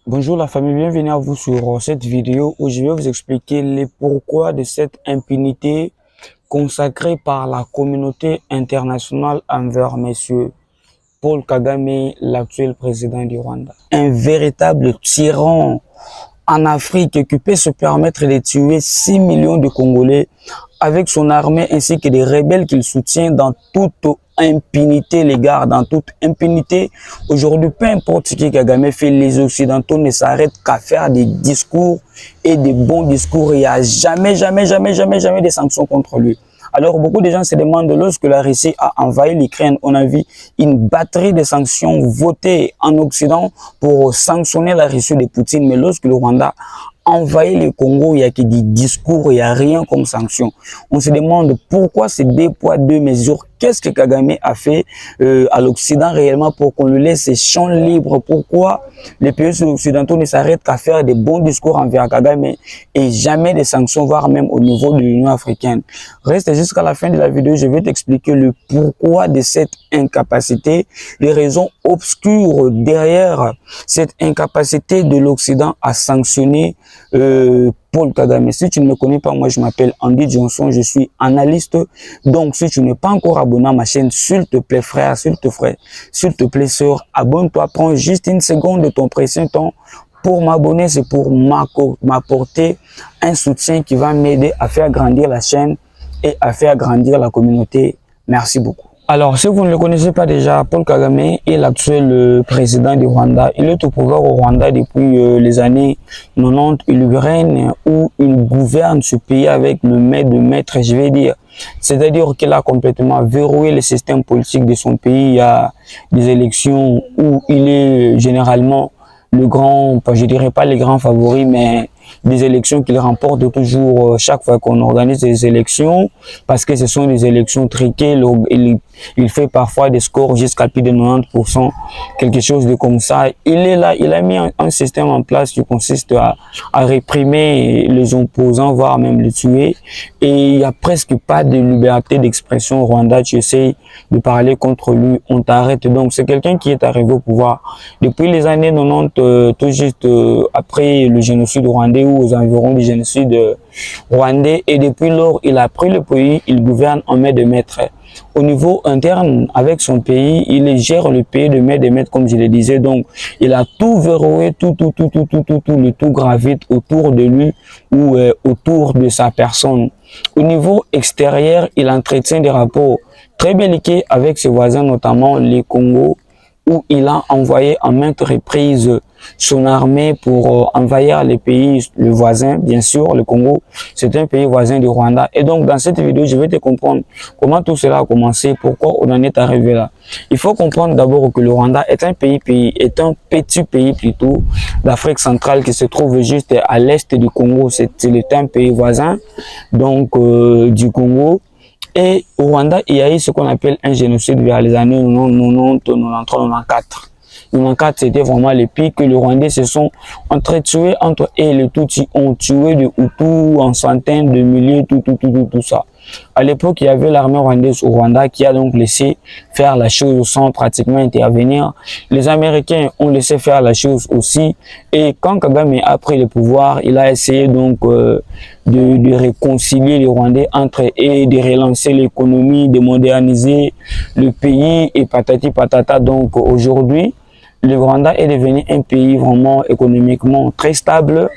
Bonjour la famille, bienvenue à vous sur cette vidéo où je vais vous expliquer les pourquoi de cette impunité consacrée par la communauté internationale envers Monsieur Paul Kagame, l'actuel président du Rwanda. Un véritable tyran en Afrique qui peut se permettre de tuer 6 millions de Congolais avec son armée ainsi que des rebelles qu'il soutient dans toute impunité, les gars, dans toute impunité. Aujourd'hui, peu importe ce que Kagame fait, les Occidentaux ne s'arrêtent qu'à faire des discours et des bons discours. Il n'y a jamais des sanctions contre lui. Alors, beaucoup de gens se demandent, lorsque la Russie a envahi l'Ukraine, on a vu une batterie de sanctions votées en Occident pour sanctionner la Russie de Poutine. Mais lorsque le Rwanda envahit le Congo, il n'y a que des discours, il n'y a rien comme sanction. On se demande pourquoi ces deux poids, deux mesures. Qu'est-ce que Kagame a fait à l'Occident réellement pour qu'on lui laisse ses champs libres? Pourquoi les pays occidentaux ne s'arrêtent qu'à faire des bons discours envers Kagame et jamais des sanctions, voire même au niveau de l'Union africaine? Reste jusqu'à la fin de la vidéo, je vais t'expliquer le pourquoi de cette incapacité, les raisons obscures derrière cette incapacité de l'Occident à sanctionner Paul Kagame. Si tu ne me connais pas, moi je m'appelle Andy Johnson, je suis analyste. Donc si tu n'es pas encore abonné à ma chaîne, s'il te plaît frère, s'il te plaît sœur, abonne-toi, prends juste une seconde de ton précieux temps pour m'abonner. C'est pour m'apporter un soutien qui va m'aider à faire grandir la chaîne et à faire grandir la communauté. Merci beaucoup. Alors, si vous ne le connaissez pas déjà, Paul Kagame est l'actuel président du Rwanda. Il est au pouvoir au Rwanda depuis les années 90. Il règne ou il gouverne ce pays avec le maître de maître, je vais dire. C'est-à-dire qu'il a complètement verrouillé le système politique de son pays. Il y a des élections où il est généralement le grand, je dirais pas les grands favoris, mais des élections qu'il remporte toujours chaque fois qu'on organise des élections, parce que ce sont des élections triquées. Il fait parfois des scores jusqu'à plus de 90%, quelque chose de comme ça. Il est là, il a mis un système en place qui consiste à réprimer les opposants, voire même les tuer. Et il n'y a presque pas de liberté d'expression au Rwanda. Tu essaies de parler contre lui, on t'arrête. Donc c'est quelqu'un qui est arrivé au pouvoir depuis les années 90, tout juste après le génocide rwandais ou aux environs du génocide rwandais. Et depuis lors, il a pris le pays, il gouverne en main de maître. Au niveau interne, avec son pays, il gère le pays de main de maître, comme je le disais. Donc, il a tout verrouillé, le tout gravite autour de lui ou autour de sa personne. Au niveau extérieur, il entretient des rapports très belliqueux avec ses voisins, notamment les Congo, où il a envoyé en maintes reprises son armée pour envahir les pays, le voisin, bien sûr, le Congo, c'est un pays voisin du Rwanda. Et donc, dans cette vidéo, je vais te comprendre comment tout cela a commencé, pourquoi on en est arrivé là. Il faut comprendre d'abord que le Rwanda est un un petit pays plutôt d'Afrique centrale qui se trouve juste à l'est du Congo. C'est un pays voisin, donc du Congo. Et au Rwanda, il y a eu ce qu'on appelle un génocide vers les années 90, 93, 94. 94, c'était vraiment le pire que les Rwandais se sont entretués entre eux et les Tutsis ont tué de Hutus en centaines de milliers, tout ça. À l'époque, il y avait l'armée rwandaise au Rwanda qui a donc laissé faire la chose sans pratiquement intervenir. Les Américains ont laissé faire la chose aussi. Et quand Kagame a pris le pouvoir, il a essayé donc de réconcilier les Rwandais entre eux et de relancer l'économie, de moderniser le pays et patati patata. Donc aujourd'hui, le Rwanda est devenu un pays vraiment économiquement très stable,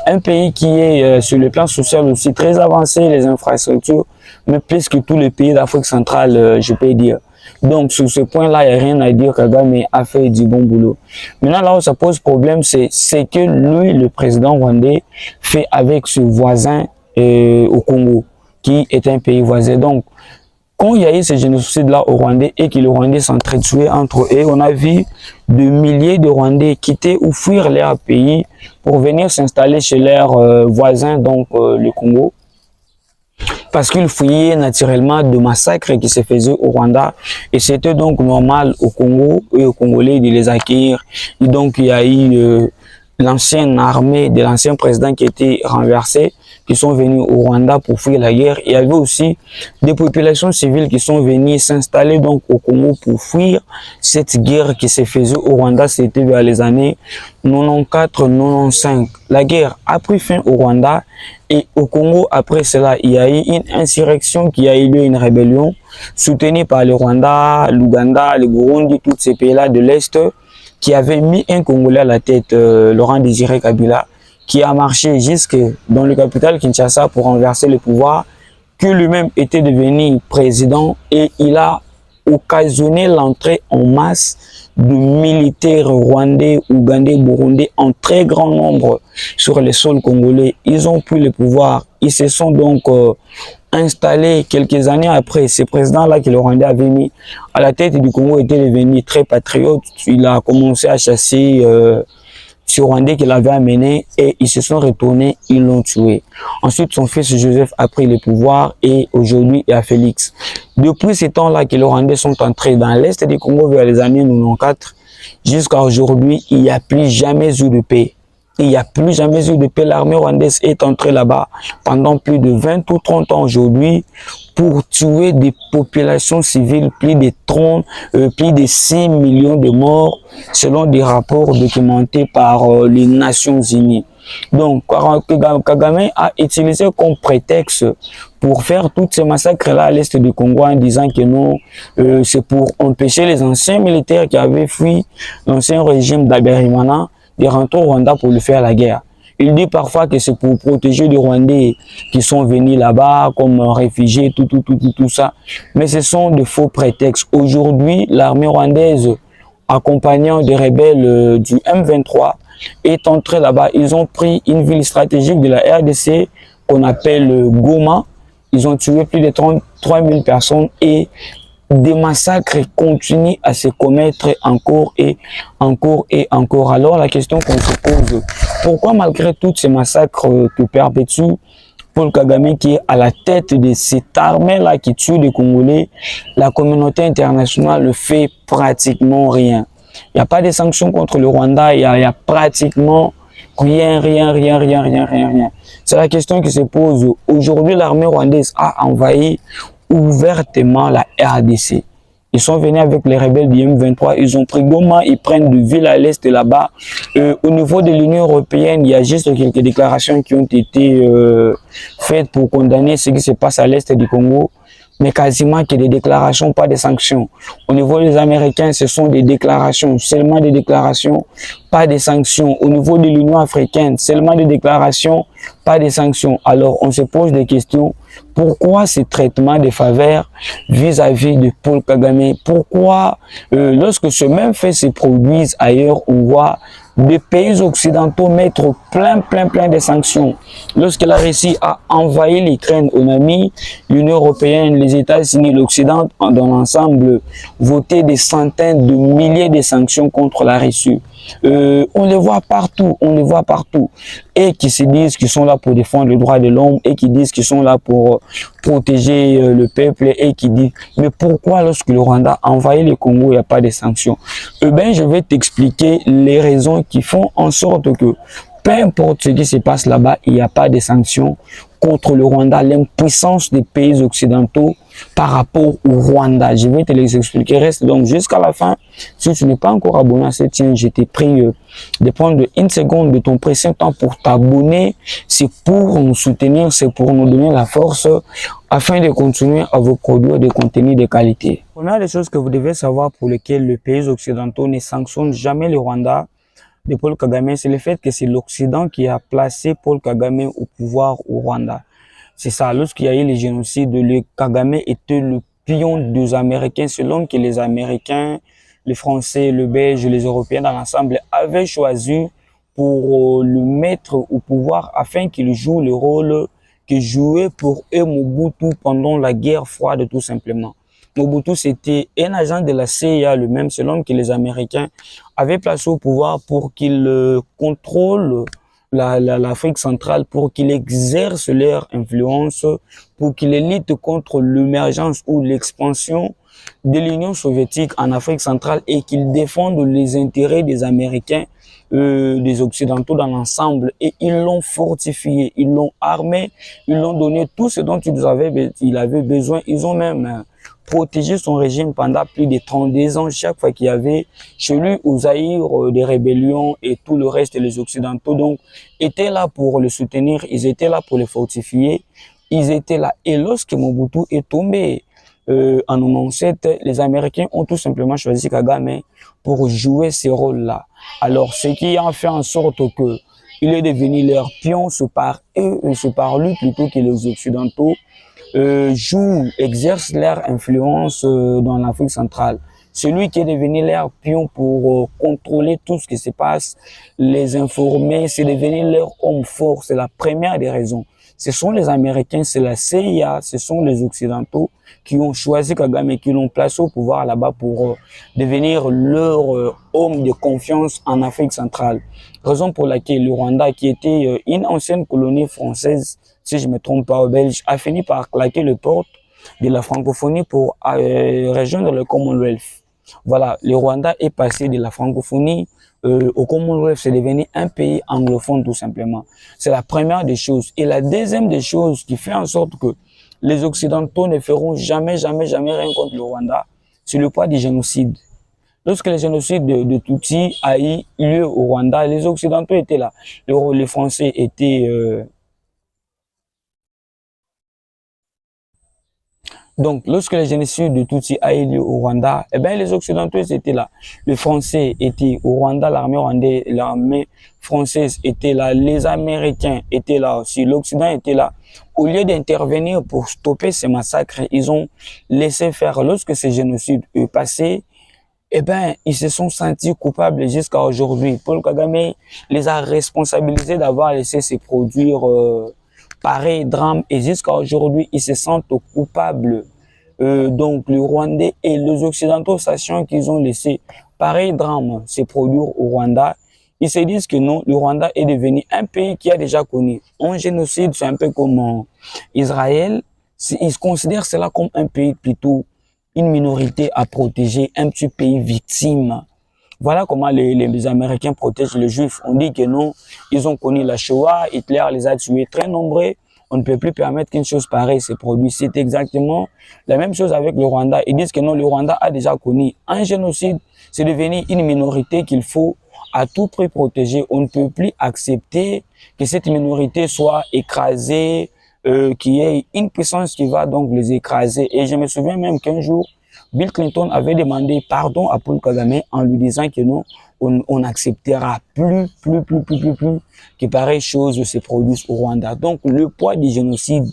un pays qui est sur le plan social aussi très avancé, les infrastructures, mais plus que tous les pays d'Afrique centrale, je peux dire. Donc sur ce point-là, il n'y a rien à dire, Kagame a fait du bon boulot. Maintenant, là où ça pose problème, c'est que lui, le président rwandais, fait avec ce voisin au Congo, qui est un pays voisin. Donc, quand il y a eu ce génocide-là au Rwandais et que les Rwandais s'entretuaient entre eux, on a vu de milliers de Rwandais quitter ou fuir leur pays pour venir s'installer chez leurs voisins, donc le Congo, parce qu'ils fuyaient naturellement de massacres qui se faisaient au Rwanda. Et c'était donc normal au Congo et aux Congolais de les accueillir. Et donc il y a eu l'ancienne armée de l'ancien président qui était renversé, qui sont venus au Rwanda pour fuir la guerre. Il y avait aussi des populations civiles qui sont venues s'installer donc au Congo pour fuir cette guerre qui se faisait au Rwanda. C'était vers les années 94-95. La guerre a pris fin au Rwanda et au Congo. Après cela, il y a eu une insurrection qui a eu lieu, une rébellion soutenue par le Rwanda, l'Ouganda, le Burundi, tous ces pays-là de l'Est, qui avait mis un Congolais à la tête, Laurent Désiré Kabila, qui a marché jusque dans le capitale Kinshasa pour renverser le pouvoir, que lui-même était devenu président, et il a occasionné l'entrée en masse de militaires rwandais, ougandais, burundais en très grand nombre sur les sols congolais. Ils ont pris le pouvoir. Ils se sont donc installés quelques années après. Ce président-là que le Rwandais avait mis à la tête du Congo était devenu très patriote. Il a commencé à chasser ce Rwandais qu'il avait amené et ils se sont retournés, ils l'ont tué. Ensuite, son fils Joseph a pris le pouvoir et aujourd'hui il y a Félix. Depuis ce temps-là que les Rwandais sont entrés dans l'Est du Congo vers les années 94, jusqu'à aujourd'hui, il n'y a plus jamais eu de paix. Il n'y a plus jamais eu de paix. L'armée rwandaise est entrée là-bas pendant plus de 20 ou 30 ans aujourd'hui pour tuer des populations civiles, plus de 6 millions de morts selon des rapports documentés par les Nations Unies. Donc, Kagame a utilisé comme prétexte pour faire tous ces massacres-là à l'est du Congo en disant que non, c'est pour empêcher les anciens militaires qui avaient fui l'ancien régime d'Aberimana de rentrer au Rwanda pour lui faire la guerre. Il dit parfois que c'est pour protéger les Rwandais qui sont venus là-bas comme réfugiés, tout ça. Mais ce sont de faux prétextes. Aujourd'hui, l'armée rwandaise, accompagnant des rebelles du M23, est entrée là-bas. Ils ont pris une ville stratégique de la RDC qu'on appelle Goma. Ils ont tué plus de 33 000 personnes et des massacres continuent à se commettre encore et encore et encore. Alors la question qu'on se pose, pourquoi malgré tous ces massacres que perpétue Paul Kagame qui est à la tête de cette armée-là qui tue les Congolais, la communauté internationale ne fait pratiquement rien. Il n'y a pas de sanctions contre le Rwanda, il y a pratiquement rien. C'est la question qui se pose. Aujourd'hui, l'armée rwandaise a envahi ouvertement la RDC. Ils sont venus avec les rebelles du M23, ils ont pris Goma, ils prennent de ville à l'est là-bas. Au niveau de l'Union européenne, il y a juste quelques déclarations qui ont été faites pour condamner ce qui se passe à l'est du Congo, mais quasiment que des déclarations, pas des sanctions. Au niveau des Américains, ce sont des déclarations, seulement des déclarations, pas des sanctions. Au niveau de l'Union africaine, seulement des déclarations, pas des sanctions. Alors, on se pose des questions. Pourquoi ce traitement de faveur vis-à-vis de Paul Kagame? Pourquoi, lorsque ce même fait se produise ailleurs, on voit des pays occidentaux mettre plein de sanctions? Lorsque la Russie a envahi l'Ukraine, on a mis l'Union européenne, les États-Unis, l'Occident dans l'ensemble voté des centaines de milliers de sanctions contre la Russie. On les voit partout, et qui se disent qu'ils sont là pour défendre les droits de l'homme et qui disent qu'ils sont là pour protéger le peuple et qui disent mais pourquoi lorsque le Rwanda a envahi le Congo il n'y a pas de sanctions? Je vais t'expliquer les raisons qui font en sorte que peu importe ce qui se passe là-bas, il n'y a pas de sanctions contre le Rwanda, l'impuissance des pays occidentaux par rapport au Rwanda. Je vais te les expliquer. Reste donc jusqu'à la fin. Si tu n'es pas encore abonné à cette chaîne, je te prie de prendre une seconde de ton précieux temps pour t'abonner. C'est pour nous soutenir, c'est pour nous donner la force afin de continuer à vous produire des contenus de qualité. Première des choses que vous devez savoir pour lesquelles les pays occidentaux ne sanctionnent jamais le Rwanda de Paul Kagame, c'est le fait que c'est l'Occident qui a placé Paul Kagame au pouvoir au Rwanda. C'est ça, lorsqu'il y a eu les génocides, le Kagame était le pion des Américains, selon que les Américains, les Français, les Belges, les Européens dans l'ensemble avaient choisi pour le mettre au pouvoir afin qu'il joue le rôle que jouait pour eux Mobutu pendant la guerre froide tout simplement. Mobutu, c'était un agent de la CIA, le même, selon que les Américains avaient placé au pouvoir pour qu'il contrôle l'Afrique centrale, pour qu'il exerce leur influence, pour qu'il lutte contre l'émergence ou l'expansion de l'Union soviétique en Afrique centrale et qu'il défende les intérêts des Américains des Occidentaux dans l'ensemble et ils l'ont fortifié, ils l'ont armé, ils l'ont donné tout ce dont il avait besoin. Ils ont même protégé son régime pendant plus de 32 ans. Chaque fois qu'il y avait chez lui au Zaïre des rébellions et tout le reste, les Occidentaux donc étaient là pour le soutenir, ils étaient là pour le fortifier, ils étaient là. Et lorsque Mobutu est tombé en 97, les Américains ont tout simplement choisi Kagame pour jouer ce rôle-là. Alors, ce qui a fait en sorte que il est devenu leur pion, c'est par lui plutôt que les Occidentaux exercent leur influence dans l'Afrique centrale. Celui qui est devenu leur pion pour contrôler tout ce qui se passe, les informer, c'est devenu leur homme fort. C'est la première des raisons. Ce sont les Américains, c'est la CIA, ce sont les Occidentaux qui ont choisi Kagame et qui l'ont placé au pouvoir là-bas pour devenir leur homme de confiance en Afrique centrale. Raison pour laquelle le Rwanda, qui était une ancienne colonie française, si je me trompe pas, belge, a fini par claquer le porte de la francophonie pour rejoindre le Commonwealth. Voilà, le Rwanda est passé de la francophonie au Commonwealth, c'est devenu un pays anglophone tout simplement. C'est la première des choses. Et la deuxième des choses qui fait en sorte que les Occidentaux ne feront jamais rien contre le Rwanda, c'est le poids du génocide. Lorsque le génocide de Tutsi a eu lieu au Rwanda, les Occidentaux étaient là. Les Français étaient... Donc, lorsque le génocide de Tutsi a eu lieu au Rwanda, eh bien, les Occidentaux étaient là. Les Français étaient au Rwanda, l'armée française était là, les Américains étaient là aussi, l'Occident était là. Au lieu d'intervenir pour stopper ces massacres, ils ont laissé faire. Lorsque ce génocide est passé, eh ben, ils se sont sentis coupables jusqu'à aujourd'hui. Paul Kagame les a responsabilisés d'avoir laissé se produire pareil drame et jusqu'à aujourd'hui, ils se sentent coupables. Donc, les Rwandais et les Occidentaux, sachant qu'ils ont laissé pareil drame se produire au Rwanda, ils se disent que non, le Rwanda est devenu un pays qui a déjà connu un génocide, c'est un peu comme Israël. Ils considèrent cela comme un pays plutôt une minorité à protéger, un petit pays victime. Voilà comment les Américains protègent les Juifs. On dit que non, ils ont connu la Shoah, Hitler les a tués très nombreux. On ne peut plus permettre qu'une chose pareille se produise. C'est exactement la même chose avec le Rwanda. Ils disent que non, le Rwanda a déjà connu un génocide. C'est devenu une minorité qu'il faut à tout prix protéger. On ne peut plus accepter que cette minorité soit écrasée, qu'il y ait une puissance qui va donc les écraser. Et je me souviens même qu'un jour, Bill Clinton avait demandé pardon à Paul Kagame en lui disant que non, on n'acceptera plus que pareille chose se produise au Rwanda. Donc, le poids du génocide,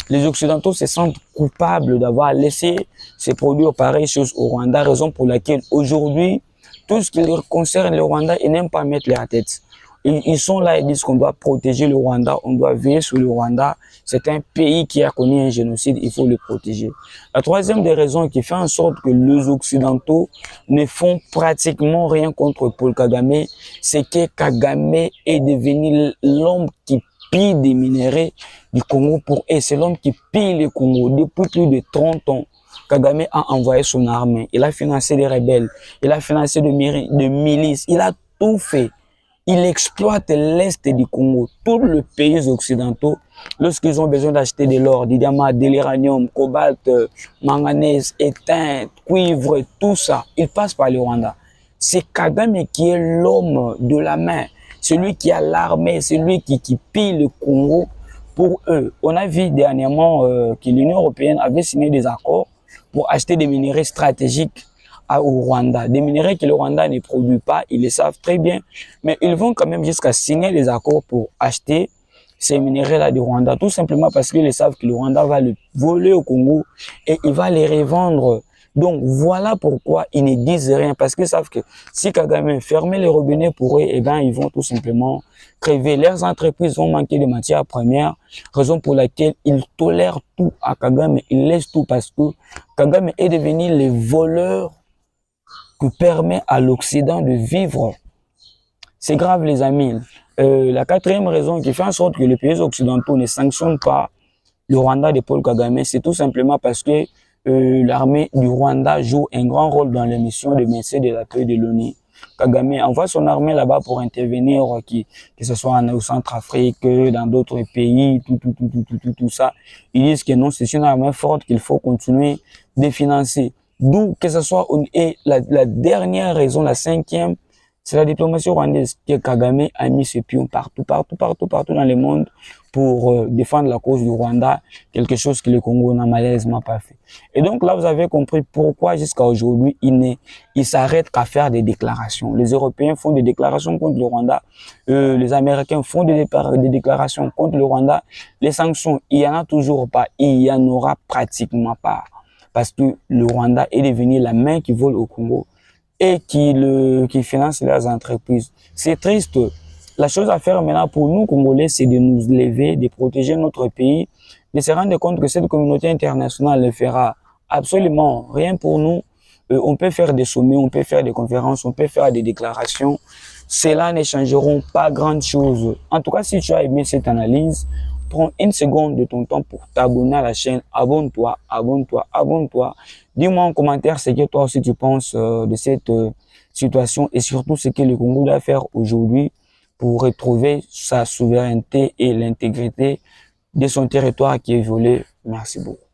les Occidentaux se sentent coupables d'avoir laissé se produire pareille chose au Rwanda, raison pour laquelle aujourd'hui, tout ce qui concerne le Rwanda, ils n'aiment pas mettre leur tête. Ils sont là, ils disent qu'on doit protéger le Rwanda, on doit veiller sur le Rwanda. C'est un pays qui a connu un génocide, il faut le protéger. La troisième des raisons qui fait en sorte que les Occidentaux ne font pratiquement rien contre Paul Kagame, c'est que Kagame est devenu l'homme qui pille des minéraux du Congo pour eux. C'est l'homme qui pille le Congo depuis plus de 30 ans. Kagame a envoyé son armée, il a financé des rebelles, il a financé des milices, il a tout fait. Il exploite l'Est du Congo, tous les pays occidentaux, lorsqu'ils ont besoin d'acheter de l'or, du diamant, de l'uranium, cobalt, manganèse, étain, cuivre, tout ça, ils passent par le Rwanda. C'est Kagame qui est l'homme de la main, celui qui a l'armée, celui qui pille le Congo pour eux. On a vu dernièrement que l'Union européenne avait signé des accords pour acheter des minerais stratégiques au Rwanda. Des minerais que le Rwanda ne produit pas, ils le savent très bien, mais ils vont quand même jusqu'à signer des accords pour acheter ces minerais-là du Rwanda, tout simplement parce qu'ils savent que le Rwanda va le voler au Congo et il va les revendre. Donc voilà pourquoi ils ne disent rien, parce qu'ils savent que si Kagame fermait les robinets pour eux, eh ben, ils vont tout simplement crever. Leurs entreprises vont manquer de matières premières, raison pour laquelle ils tolèrent tout à Kagame, ils laissent tout parce que Kagame est devenu le voleur que permet à l'Occident de vivre. C'est grave les amis. La quatrième raison qui fait en sorte que les pays occidentaux ne sanctionnent pas le Rwanda de Paul Kagame, c'est tout simplement parce que l'armée du Rwanda joue un grand rôle dans les missions de maintien de la paix de l'ONU. Kagame envoie son armée là-bas pour intervenir, que ce soit au Centrafrique, dans d'autres pays, tout ça. Ils disent que non, c'est une armée forte qu'il faut continuer de financer. D'où que ce soit, et la dernière raison, la cinquième, c'est la diplomatie rwandaise que Kagame a mis ses pions partout dans le monde pour défendre la cause du Rwanda, quelque chose que le Congo n'a malheureusement pas fait. Et donc là, vous avez compris pourquoi jusqu'à aujourd'hui, il s'arrête qu'à faire des déclarations. Les Européens font des déclarations contre le Rwanda, les Américains font des déclarations contre le Rwanda. Les sanctions, il n'y en a toujours pas, il y en aura pratiquement pas. Parce que le Rwanda est devenu la main qui vole au Congo et qui finance leurs entreprises. C'est triste. La chose à faire maintenant pour nous, Congolais, c'est de nous lever, de protéger notre pays, de se rendre compte que cette communauté internationale ne fera absolument rien pour nous. On peut faire des sommets, on peut faire des conférences, on peut faire des déclarations. Cela ne changeront pas grand chose. En tout cas, si tu as aimé cette analyse, prends une seconde de ton temps pour t'abonner à la chaîne. Abonne-toi. Dis-moi en commentaire ce que toi aussi tu penses de cette situation et surtout ce que le Congo doit faire aujourd'hui pour retrouver sa souveraineté et l'intégrité de son territoire qui est volé. Merci beaucoup.